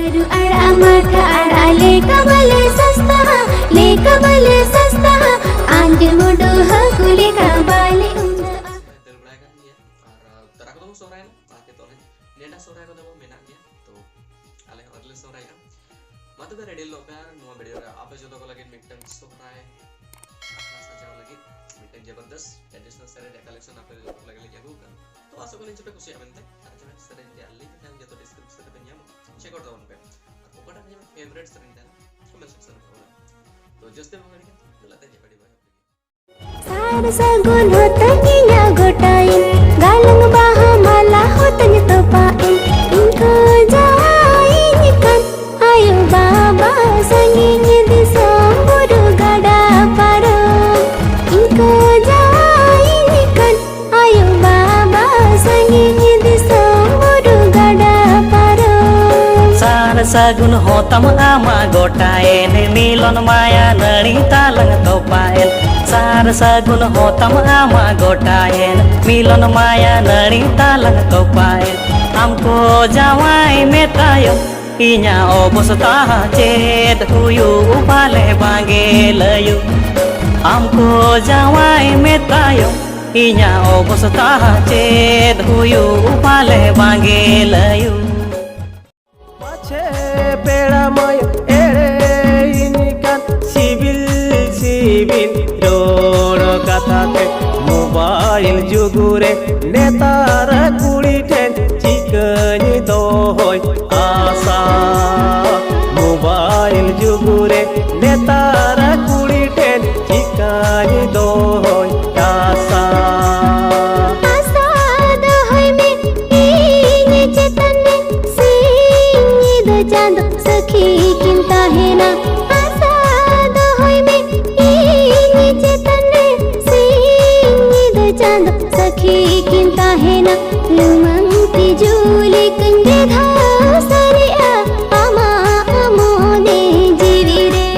baru ara mata ara le kabale sasta anje mudu hakule kabale sorai na ake tole nenda sorai ko dabo mena dia to ale orle sorai ka matu be ready lo pyar no video ra ape jodo ko lagi midterm sorai akasa jaw lagi midterm jabardast traditional sare collection ape jodo ko lagi jago ka to aso ko ninche pe kusi amente arjuna sare inde alli ka je to description pe nyam check out down pe okata je favorite sare inde comment section ko to just the mari ka lata je padi bhai sar sagun hotanya gotain galang baha mala hotanya topain inko jawain kan ayo baba sanginya di samburu gada paro inko jawain kan ayo baba sanginya di samburu gada paro sar sagun hotam ama gotain milon maya nari talang topain sar sagun hotam ama gotain milon maya nari talang topain amko jawai metayo inya obosata chet huyu upale bange layu amko jawai metayo inya obosata chet huyu upale bange layu पेड़ा मय एरे इनिकान civil civil road कथाते mobile जुगुरे नेतार कुड़ी ठेन चिकनी दो होय आशा मोबाइल जुगुरे नेतार कुड़ी ठेन चिकनी दो होय आशा चांद सखी किंता है ना आसाद होय में नीचे तन्ने सिंह चांद सखी किंता है ना लुमंती जूली कंजे धा सरिया आमा मोने जीवी रे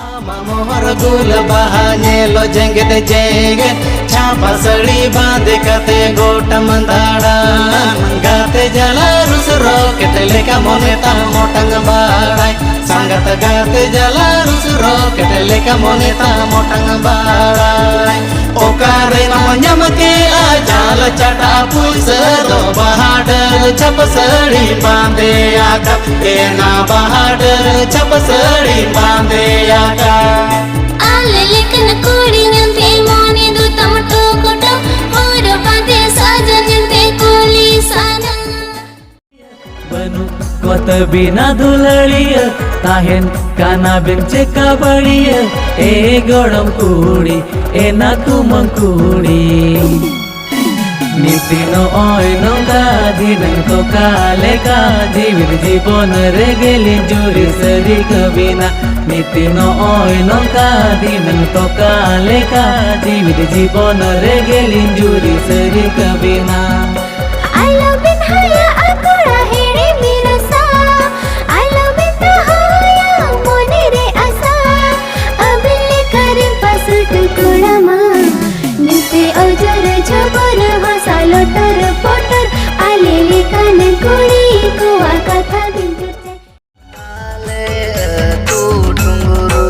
आमा मोहर गुल बहाने लो जेंगे जेंगे छापा सड़ी बांधे कते गोट मंदाड़ा गाते जला रुस रोकेट लेका मोनेता मोटंग बाड़ाई संगत गाते जला रुस रोकेट लेका मोनेता मोटंग बाड़ाई ओकारे नमnyam के आजाल चटा पुस दो बहादुर छप सड़ी बांधे आका एना बहादुर छप सड़ी बांधे आका आले लेकन कोड़ी नंते मोने दो तमटो कोटो और बांधे साजन नंते कोली साना बनु कोत बिना दुलड़िय ताहेन काना बेंचे कबड़िय ए गोड़म कुड़ी ए ना तुमं कुड़ी नितिनो ओय नोंगा दिनन तो काले का जीवित जीवन रे गेली जुरी सरी कबिना नितिनो ओय नोंगा दिनन तो काले का जीवित जीवन रे गेली जुरी सरी कबिना I love it haya akura here mirasa I love it haya mone re asa abile kare pasut kurama nite ojar jhabor hasa lotar potar alele kan kuri ko akatha binjur ale tu tunguru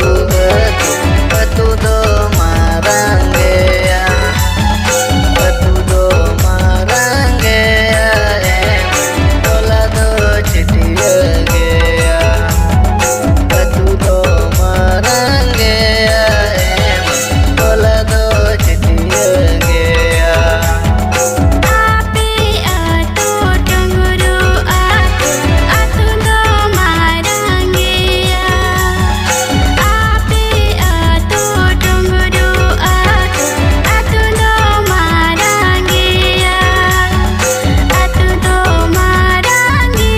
tu do marange tu do marange tola do chitiya gaya tu do marange tola do chitiya gaya ape ato tunguru atu do marange ape ato tunguru atu do marange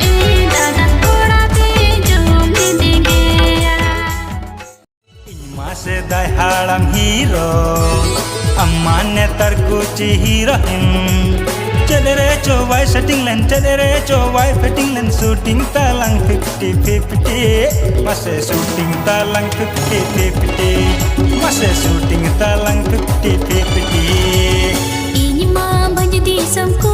e dada koda pe jom denge Mase dai halang hero amane tar kuchi heroin chadere chowai setting len chadere chowai fitting len shooting talang 50-50 mase shooting talang 50-50 mase shooting talang 50-50 ini mah banjadi samku